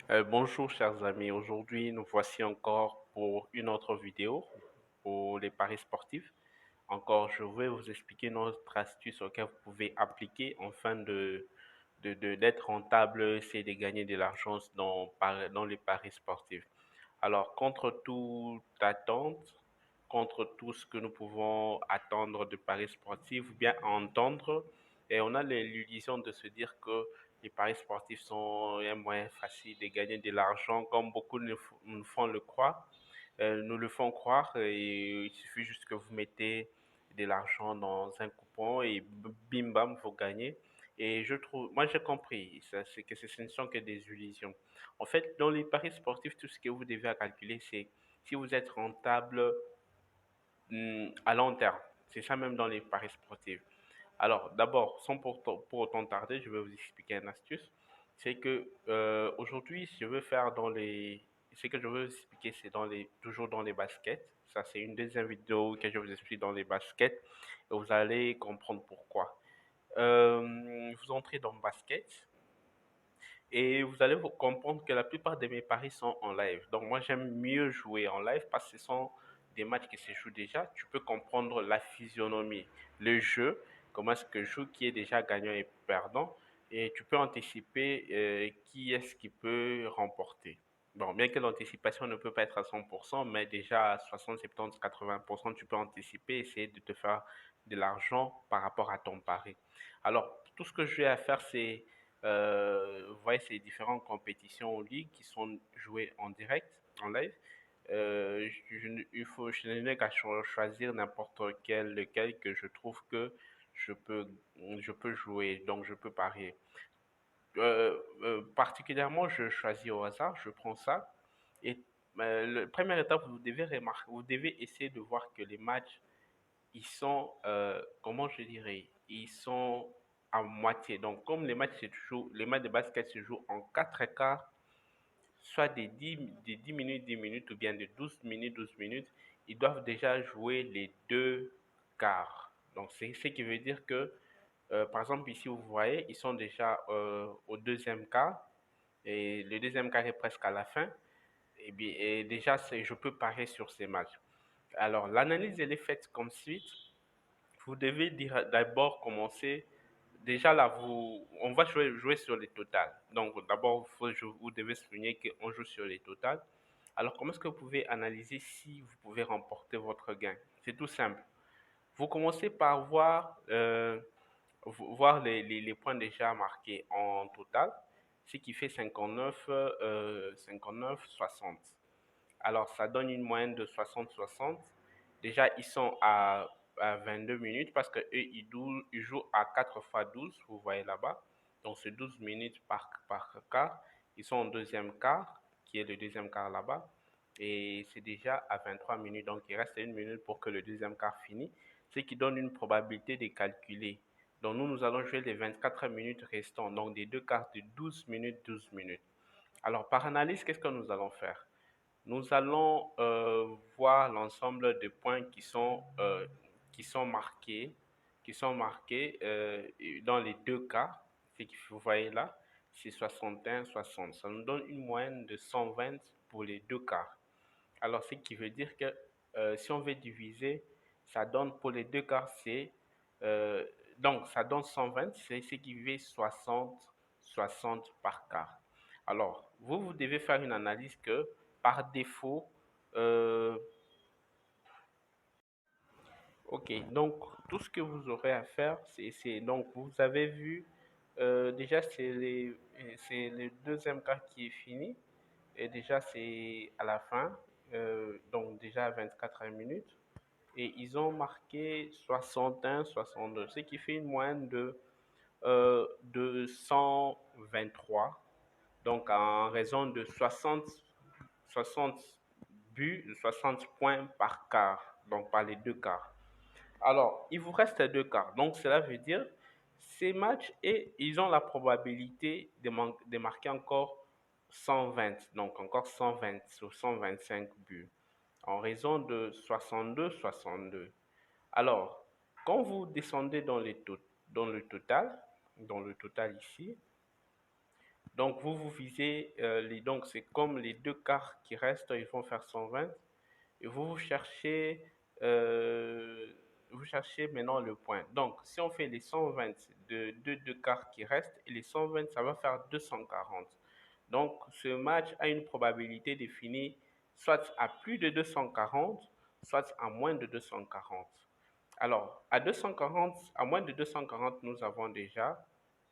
Bonjour chers amis, aujourd'hui nous voici encore pour une autre vidéo pour les paris sportifs. Encore, je vais vous expliquer notre astuce auquel vous pouvez appliquer afin d'être rentable, essayer de gagner de l'argent dans les paris sportifs. Alors, contre toute attente, contre tout ce que nous pouvons attendre de paris sportifs, ou bien entendre, et on a l'illusion de se dire que les paris sportifs sont un moyen facile de gagner de l'argent, comme beaucoup nous font le croire. Nous le font croire et il suffit juste que vous mettez de l'argent dans un coupon et bim bam, vous gagnez. Et je trouve, moi j'ai compris, ça, c'est que ce ne sont que des illusions. En fait, dans les paris sportifs, tout ce que vous devez calculer, c'est si vous êtes rentable à long terme. C'est ça même dans les paris sportifs. Alors, d'abord, sans pour autant tarder, je vais vous expliquer une astuce. C'est que aujourd'hui, je veux faire dans les. Ce que je veux vous expliquer, c'est toujours dans les baskets. Ça, c'est une deuxième vidéo que je vous explique dans les baskets. Et vous allez comprendre pourquoi. Vous entrez dans le basket et vous allez vous comprendre que la plupart de mes paris sont en live. Donc, moi, j'aime mieux jouer en live parce que ce sont des matchs qui se jouent déjà. Tu peux comprendre la physionomie, le jeu, comment est-ce que joue, qui est déjà gagnant et perdant. Et tu peux anticiper qui est-ce qui peut remporter. Bon, bien que l'anticipation ne peut pas être à 100%, mais déjà à 60, 70, 80%, tu peux anticiper, essayer de te faire de l'argent par rapport à ton pari. Alors, tout ce que je vais à faire, c'est vous voyez ces différentes compétitions en ligue qui sont jouées en direct, en live. Je n'ai qu'à choisir n'importe lequel que je trouve que je peux, je peux jouer, donc je peux parier. Particulièrement, je choisis au hasard, je prends ça. Et la première étape, vous devez remarquer, vous devez essayer de voir que les matchs ils sont, comment je dirais, ils sont à moitié. Donc, comme les matchs de basket se jouent en 4 quarts, soit des 10 minutes, 10 minutes, ou bien de 12 minutes, 12 minutes, ils doivent déjà jouer les deux quarts. Donc, c'est ce qui veut dire que, par exemple, ici, vous voyez, ils sont déjà au deuxième quart, et le deuxième quart est presque à la fin. Et, bien, et déjà, je peux parier sur ces matchs. Alors, l'analyse, elle est faite comme suit. Vous devez d'abord commencer. Déjà là, on va jouer sur les totales. Donc d'abord, vous devez souligner qu'on joue sur les totales. Alors comment est-ce que vous pouvez analyser si vous pouvez remporter votre gain? C'est tout simple. Vous commencez par voir les points déjà marqués en total, ce qui fait 59, 59, 60. Alors, ça donne une moyenne de 60-60. Déjà, ils sont à 22 minutes parce que eux, ils jouent à 4 fois 12, vous voyez là-bas. Donc, c'est 12 minutes par quart. Ils sont en deuxième quart, qui est le deuxième quart là-bas. Et c'est déjà à 23 minutes. Donc, il reste une minute pour que le deuxième quart finisse, ce qui donne une probabilité de calculer. Donc, nous allons jouer les 24 minutes restantes. Donc, des deux quarts de 12 minutes, 12 minutes. Alors, par analyse, qu'est-ce que nous allons faire? Nous allons voir l'ensemble des points qui sont marqués, dans les deux cas. Ce que vous voyez là, c'est 61, 60. Ça nous donne une moyenne de 120 pour les deux cas. Alors, ce qui veut dire que si on veut diviser, ça donne pour les deux quarts, euh, donc ça donne 120, c'est ce qui fait 60, 60 par quart. Alors, vous devez faire une analyse que par défaut, euh, ok, donc tout ce que vous aurez à faire, donc vous avez vu, déjà c'est le deuxième quart qui est fini, et déjà c'est à la fin, donc déjà à 24 minutes. Et ils ont marqué 61, 62, ce qui fait une moyenne de 123. Donc, en raison de 60 buts, 60 points par quart, donc par les deux quarts. Alors, il vous reste deux quarts. Donc, cela veut dire ces matchs et ils ont la probabilité de marquer encore 120, donc encore 120 ou 125 buts en raison de 62, 62. Alors, quand vous descendez dans le total ici, Donc, vous visez, donc c'est comme les deux quarts qui restent, ils vont faire 120. Et euh, vous cherchez maintenant le point. Donc, si on fait les 120 de deux quarts qui restent, et les 120, ça va faire 240. Donc, ce match a une probabilité de finir soit à plus de 240, soit à moins de 240. Alors, à moins de 240, nous avons déjà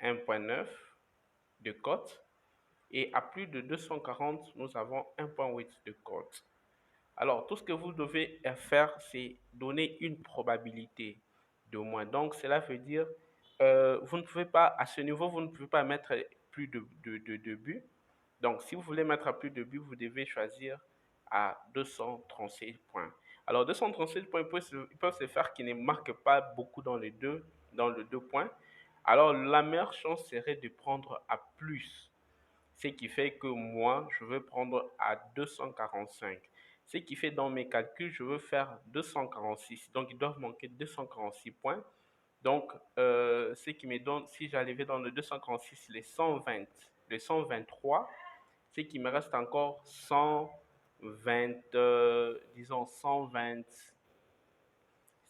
1,9 de cote. Et à plus de 240, nous avons 1,8 de cote. Alors, tout ce que vous devez faire, c'est donner une probabilité de moins. Donc, cela veut dire, vous ne pouvez pas, à ce niveau, vous ne pouvez pas mettre plus de buts. Donc, si vous voulez mettre plus de buts, vous devez choisir à 236 points. Alors, 236 points, ils peuvent se faire qu'ils ne marquent pas beaucoup dans les deux points. Alors, la meilleure chance serait de prendre à plus. Ce qui fait que moi, je veux prendre à 245. Ce qui fait dans mes calculs, je veux faire 246. Donc, ils doivent manquer 246 points. Donc, ce qui me donne, si j'arrivais dans le 246, les 120, les 123, ce qui me reste encore 120, disons 120,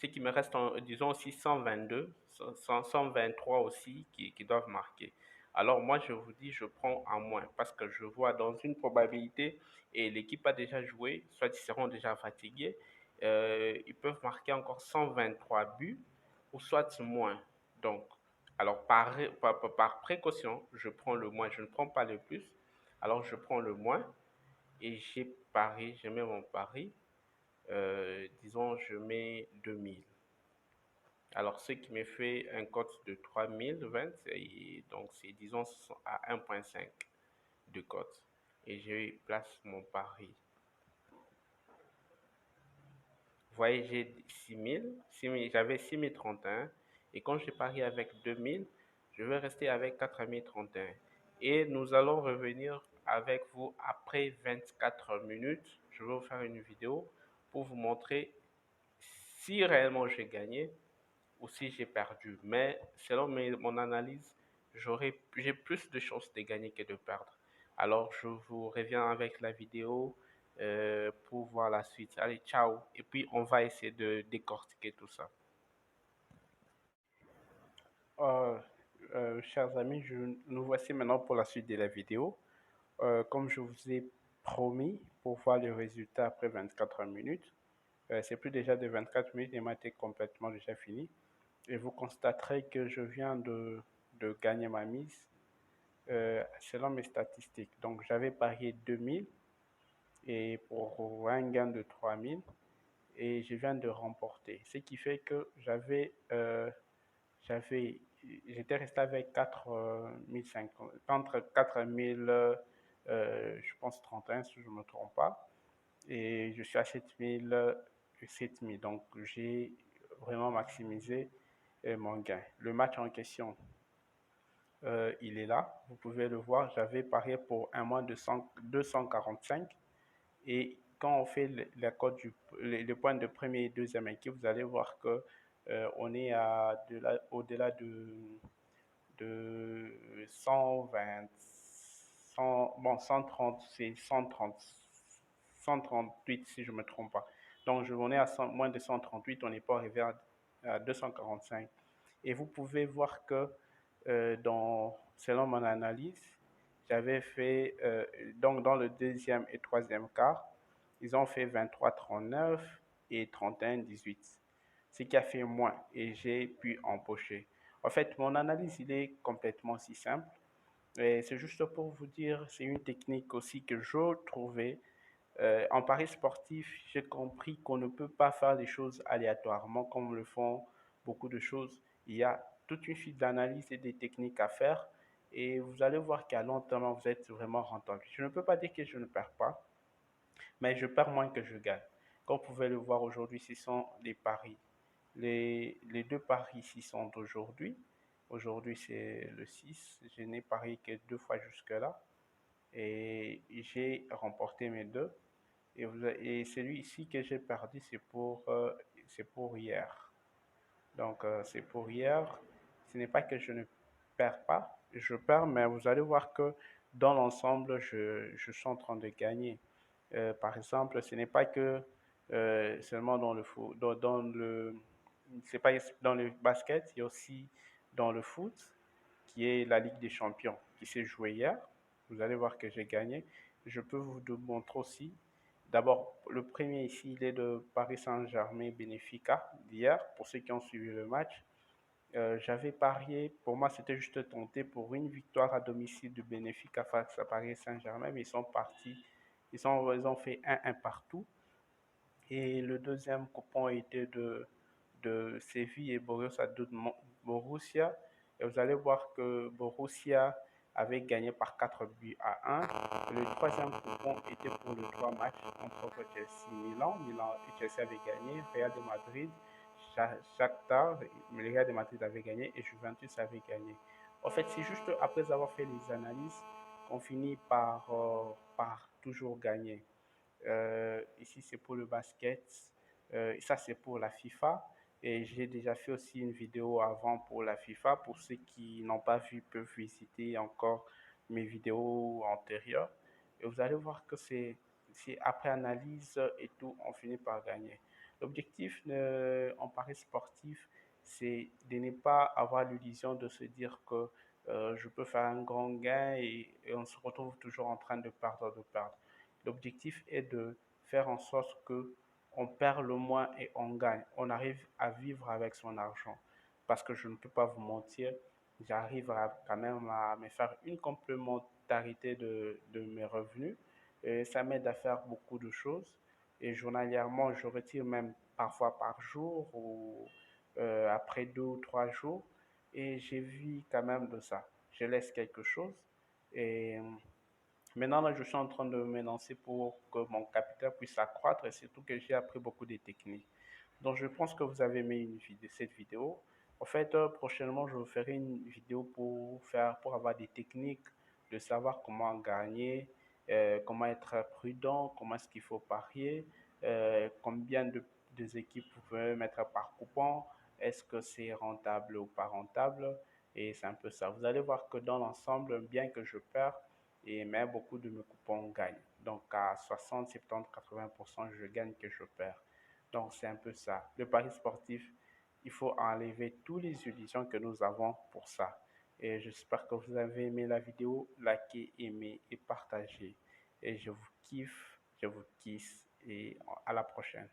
ce qui me reste, disons aussi 122, 123 aussi qui doivent marquer. Alors moi, je vous dis, je prends en moins parce que je vois dans une probabilité et l'équipe a déjà joué, soit ils seront déjà fatigués, ils peuvent marquer encore 123 buts ou soit moins. Donc, alors par précaution, je prends le moins, je ne prends pas le plus. Alors je prends le moins et je mets mon pari, disons, je mets 2000. Alors, ce qui me fait un code de 3020, donc c'est disons à 1,5 de cote. Et je place mon pari. Vous voyez, j'ai 6000, j'avais 6031. Et quand j'ai parié avec 2000, je vais rester avec 4031. Et nous allons revenir avec vous après 24 minutes. Je vais vous faire une vidéo pour vous montrer si réellement j'ai gagné ou si j'ai perdu. Mais selon mon analyse, j'ai plus de chances de gagner que de perdre. Alors, je vous reviens avec la vidéo pour voir la suite. Allez, ciao. Et puis, on va essayer de décortiquer tout ça. Euh, Chers amis, nous voici maintenant pour la suite de la vidéo. Comme je vous ai promis, pour voir le résultat après 24 minutes, c'est plus déjà de 24 minutes, il m'a été complètement déjà fini. Et vous constaterez que je viens de gagner ma mise selon mes statistiques. Donc, j'avais parié 2000 et pour un gain de 3000 et je viens de remporter. Ce qui fait que j'avais, j'étais resté avec 4050, entre 4000, je pense 31 si je ne me trompe pas, et je suis à 7000. Donc, j'ai vraiment maximisé mon gain. Le match en question, il est là. Vous pouvez le voir. J'avais parié pour un moins de 245. Et quand on fait la cote le point de première et deuxième équipe, vous allez voir que on est au-delà de 120, 100, bon, 130, c'est 130, 138 si je ne me trompe pas. Donc, on est à moins de 138, on n'est pas arrivé à 245. Et vous pouvez voir que selon mon analyse, j'avais fait, donc dans le deuxième et troisième quart, ils ont fait 23-39 et 31-18, ce qui a fait moins et j'ai pu empocher. En fait, mon analyse, il est complètement si simple. Et c'est juste pour vous dire, c'est une technique aussi que je trouvais. En paris sportif, j'ai compris qu'on ne peut pas faire les choses aléatoirement comme le font beaucoup de choses. Il y a toute une suite d'analyses et des techniques à faire et vous allez voir qu'à long terme, vous êtes vraiment rentable. Je ne peux pas dire que je ne perds pas, mais je perds moins que je gagne. Comme vous pouvez le voir aujourd'hui, ce sont les paris. Les deux paris ici sont d'aujourd'hui. Aujourd'hui, c'est le 6. Je n'ai parié que deux fois jusque-là et j'ai remporté mes deux. Et celui ici que j'ai perdu, c'est pour hier. Donc, c'est pour hier. Ce n'est pas que je ne perds pas, je perds, mais vous allez voir que dans l'ensemble, je suis en train de gagner. Par exemple, ce n'est pas que seulement dans le foot, c'est pas dans le basket, il y a aussi dans le foot, qui est la Ligue des Champions, qui s'est jouée hier. Vous allez voir que j'ai gagné. Je peux vous montrer aussi. D'abord, le premier ici, il est de Paris Saint-Germain Benfica d'hier, pour ceux qui ont suivi le match. J'avais parié, pour moi c'était juste tenté pour une victoire à domicile du Benfica face à Paris Saint-Germain, mais ils sont partis, ils ont fait 1-1 partout. Et le deuxième coupon était de Séville et Borussia. Et vous allez voir que Borussia avait gagné par 4 buts à 1. Et le troisième coupon était pour le 3 matchs entre Chelsea et Milan. Milan et Chelsea avaient gagné. Real de Madrid, Shakhtar, le Real de Madrid avait gagné et Juventus avait gagné. En fait, c'est juste après avoir fait les analyses qu'on finit par toujours gagner. Ici, c'est pour le basket. Ça, c'est pour la FIFA. Et j'ai déjà fait aussi une vidéo avant pour la FIFA. Pour ceux qui n'ont pas vu, peuvent visiter encore mes vidéos antérieures. Et vous allez voir que c'est après analyse et tout, on finit par gagner. L'objectif en paris sportif, c'est de ne pas avoir l'illusion de se dire que je peux faire un grand gain et on se retrouve toujours en train de perdre, de perdre. L'objectif est de faire en sorte que on perd le moins et on gagne. On arrive à vivre avec son argent. Parce que je ne peux pas vous mentir, j'arrive quand même à me faire une complémentarité de mes revenus. Et ça m'aide à faire beaucoup de choses. Et journalièrement, je retire même parfois par jour ou après 2 ou 3 jours. Et j'ai vu quand même de ça. Je laisse quelque chose. Et maintenant, là, je suis en train de me lancer pour que mon capital puisse s'accroître et surtout que j'ai appris beaucoup de techniques. Donc, je pense que vous avez aimé cette vidéo. En fait, prochainement, je vous ferai une vidéo pour avoir des techniques, de savoir comment gagner, comment être prudent, comment est-ce qu'il faut parier, combien de équipes vous pouvez mettre par coupon, est-ce que c'est rentable ou pas rentable, et c'est un peu ça. Vous allez voir que dans l'ensemble, bien que je perds, mais beaucoup de mes coupons gagnent. Donc, à 60, 70, 80%, je gagne que je perds. Donc, c'est un peu ça. Le pari sportif, il faut enlever toutes les illusions que nous avons pour ça. Et j'espère que vous avez aimé la vidéo, likez, aimez et partagez. Et je vous kiffe, je vous kiss et à la prochaine.